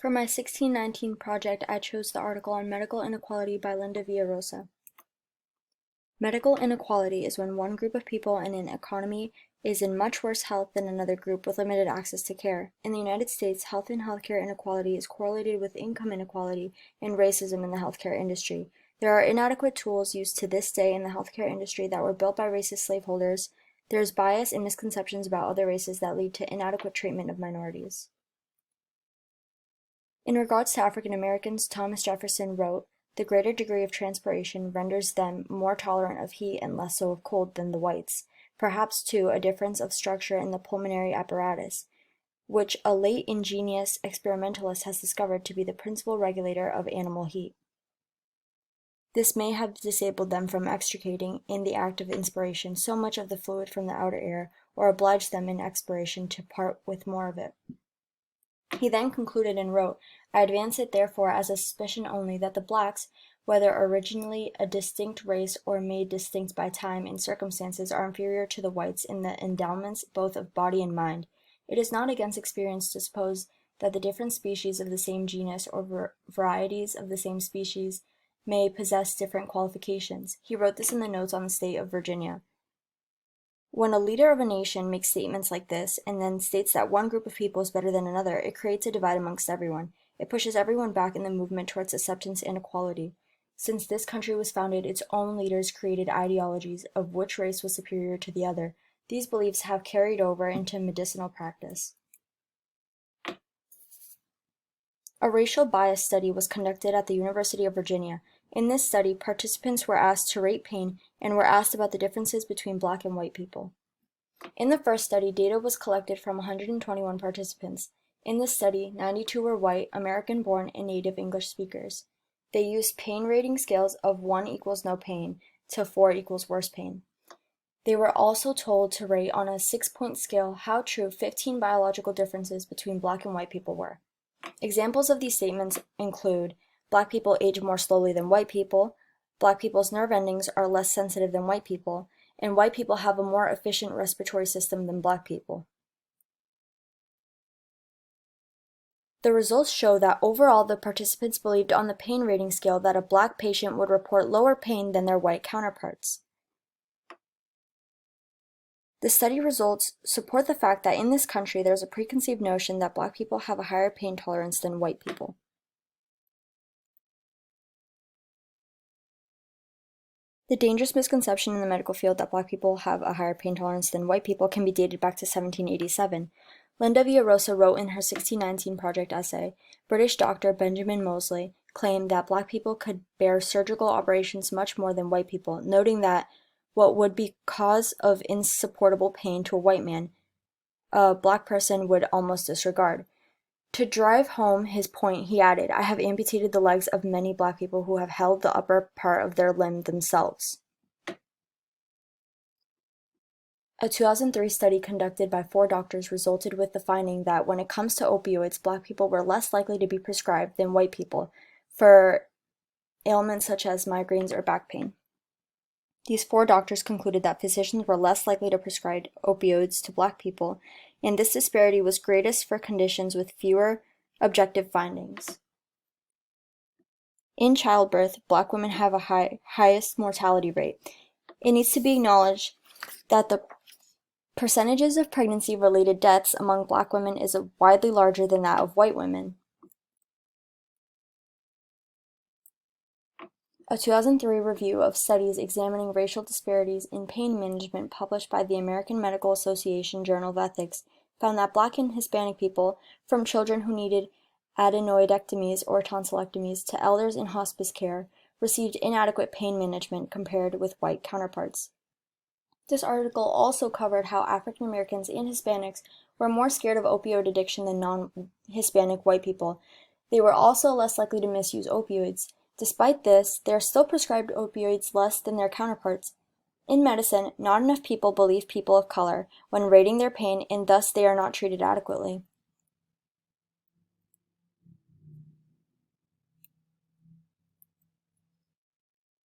For my 1619 project, I chose the article on medical inequality by Linda Villarosa. Medical inequality is when one group of people in an economy is in much worse health than another group with limited access to care. In the United States, health and healthcare inequality is correlated with income inequality and racism in the healthcare industry. There are inadequate tools used to this day in the healthcare industry that were built by racist slaveholders. There is bias and misconceptions about other races that lead to inadequate treatment of minorities. In regards to African Americans, Thomas Jefferson wrote, "The greater degree of transpiration renders them more tolerant of heat and less so of cold than the whites. Perhaps, too, a difference of structure in the pulmonary apparatus, which a late ingenious experimentalist has discovered to be the principal regulator of animal heat. This may have disabled them from extricating, in the act of inspiration, so much of the fluid from the outer air, or obliged them in expiration to part with more of it." He then concluded and wrote, "I advance it therefore as a suspicion only that the blacks, whether originally a distinct race or made distinct by time and circumstances, are inferior to the whites in the endowments both of body and mind. It is not against experience to suppose that the different species of the same genus or varieties of the same species may possess different qualifications." He wrote this in the Notes on the State of Virginia. When a leader of a nation makes statements like this, and then states that one group of people is better than another, it creates a divide amongst everyone. It pushes everyone back in the movement towards acceptance and equality. Since this country was founded, its own leaders created ideologies of which race was superior to the other. These beliefs have carried over into medicinal practice. A racial bias study was conducted at the University of Virginia. In this study, participants were asked to rate pain and were asked about the differences between black and white people. In the first study, data was collected from 121 participants. In this study, 92 were white, American-born, and native English speakers. They used pain rating scales of 1 equals no pain to 4 equals worse pain. They were also told to rate on a 6-point scale how true 15 biological differences between black and white people were. Examples of these statements include: black people age more slowly than white people, black people's nerve endings are less sensitive than white people, and white people have a more efficient respiratory system than black people. The results show that overall the participants believed on the pain rating scale that a black patient would report lower pain than their white counterparts. The study results support the fact that in this country there is a preconceived notion that black people have a higher pain tolerance than white people. The dangerous misconception in the medical field that black people have a higher pain tolerance than white people can be dated back to 1787. Linda Villarosa wrote in her 1619 project essay, "British doctor Benjamin Moseley claimed that black people could bear surgical operations much more than white people, noting that what would be cause of insupportable pain to a white man, a black person would almost disregard." To drive home his point, he added, "I have amputated the legs of many black people who have held the upper part of their limb themselves." A 2003 study conducted by 4 doctors resulted with the finding that when it comes to opioids, black people were less likely to be prescribed than white people for ailments such as migraines or back pain. These 4 doctors concluded that physicians were less likely to prescribe opioids to black people, and this disparity was greatest for conditions with fewer objective findings. In childbirth, black women have a highest mortality rate. It needs to be acknowledged that the percentages of pregnancy-related deaths among black women is widely larger than that of white women. A 2003 review of studies examining racial disparities in pain management published by the American Medical Association Journal of Ethics found that black and Hispanic people, from children who needed adenoidectomies or tonsillectomies to elders in hospice care, received inadequate pain management compared with white counterparts. This article also covered how African Americans and Hispanics were more scared of opioid addiction than non-Hispanic white people. They were also less likely to misuse opioids. Despite this, they are still prescribed opioids less than their counterparts. In medicine, not enough people believe people of color when rating their pain, and thus they are not treated adequately.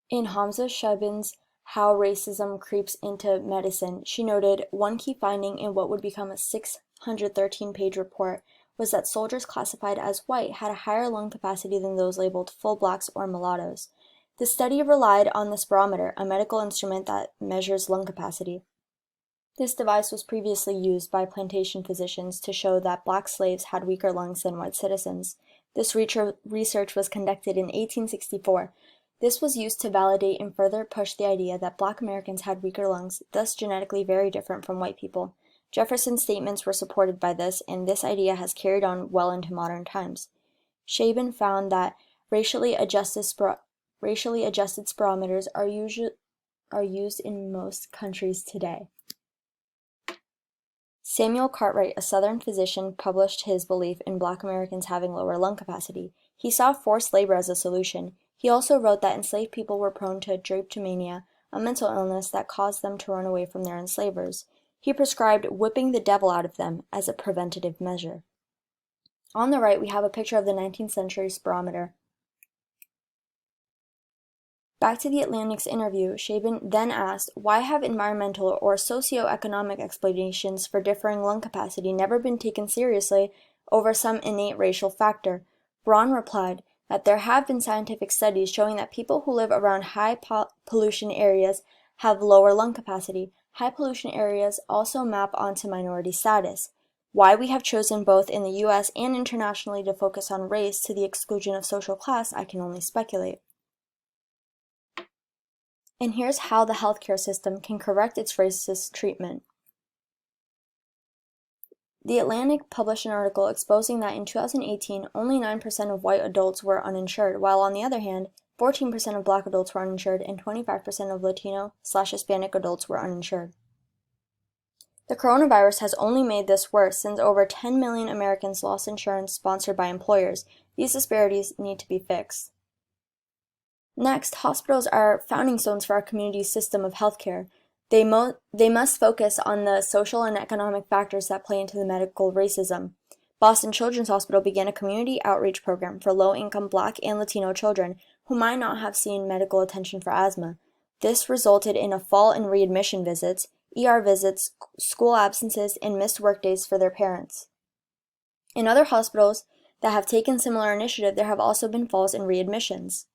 In Hamza Shebin's How Racism Creeps into Medicine, she noted one key finding in what would become a 613-page report was that soldiers classified as white had a higher lung capacity than those labeled full blacks or mulattoes. The study relied on the spirometer, a medical instrument that measures lung capacity. This device was previously used by plantation physicians to show that black slaves had weaker lungs than white citizens. This research was conducted in 1864. This was used to validate and further push the idea that black Americans had weaker lungs, thus genetically very different from white people. Jefferson's statements were supported by this, and this idea has carried on well into modern times. Shaban found that racially adjusted spirometers are used in most countries today. Samuel Cartwright, a Southern physician, published his belief in black Americans having lower lung capacity. He saw forced labor as a solution. He also wrote that enslaved people were prone to drapetomania, a mental illness that caused them to run away from their enslavers. He prescribed whipping the devil out of them as a preventative measure. On the right, we have a picture of the 19th century spirometer. Back to the Atlantic's interview, Shaban then asked, why have environmental or socio-economic explanations for differing lung capacity never been taken seriously over some innate racial factor? Braun replied that there have been scientific studies showing that people who live around high pollution areas have lower lung capacity. High pollution areas also map onto minority status. Why we have chosen both in the U.S. and internationally to focus on race to the exclusion of social class, I can only speculate. And here's how the healthcare system can correct its racist treatment. The Atlantic published an article exposing that in 2018, only 9% of white adults were uninsured, while on the other hand, 14% of black adults were uninsured and 25% of Latino/Hispanic adults were uninsured. The coronavirus has only made this worse since over 10 million Americans lost insurance sponsored by employers. These disparities need to be fixed. Next, hospitals are founding stones for our community's system of healthcare. They must focus on the social and economic factors that play into the medical racism. Boston Children's Hospital began a community outreach program for low-income Black and Latino children who might not have seen medical attention for asthma. This resulted in a fall in readmission visits, ER visits, school absences, and missed workdays for their parents. In other hospitals that have taken similar initiative, there have also been falls in readmissions.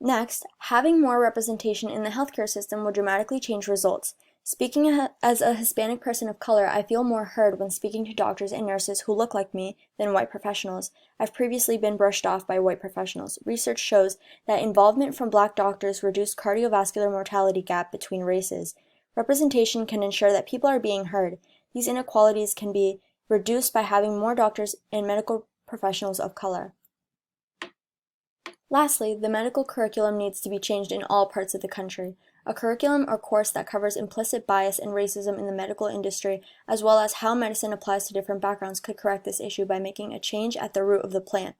Next, having more representation in the healthcare system will dramatically change results. Speaking as a Hispanic person of color, I feel more heard when speaking to doctors and nurses who look like me than white professionals. I've previously been brushed off by white professionals. Research shows that involvement from Black doctors reduced cardiovascular mortality gap between races. Representation can ensure that people are being heard. These inequalities can be reduced by having more doctors and medical professionals of color. Lastly, the medical curriculum needs to be changed in all parts of the country. A curriculum or course that covers implicit bias and racism in the medical industry, as well as how medicine applies to different backgrounds, could correct this issue by making a change at the root of the plant.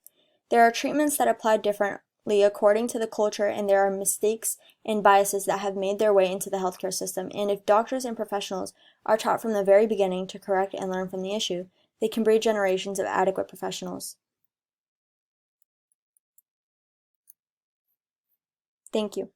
There are treatments that apply differently according to the culture, and there are mistakes and biases that have made their way into the healthcare system, and if doctors and professionals are taught from the very beginning to correct and learn from the issue, they can breed generations of adequate professionals. Thank you.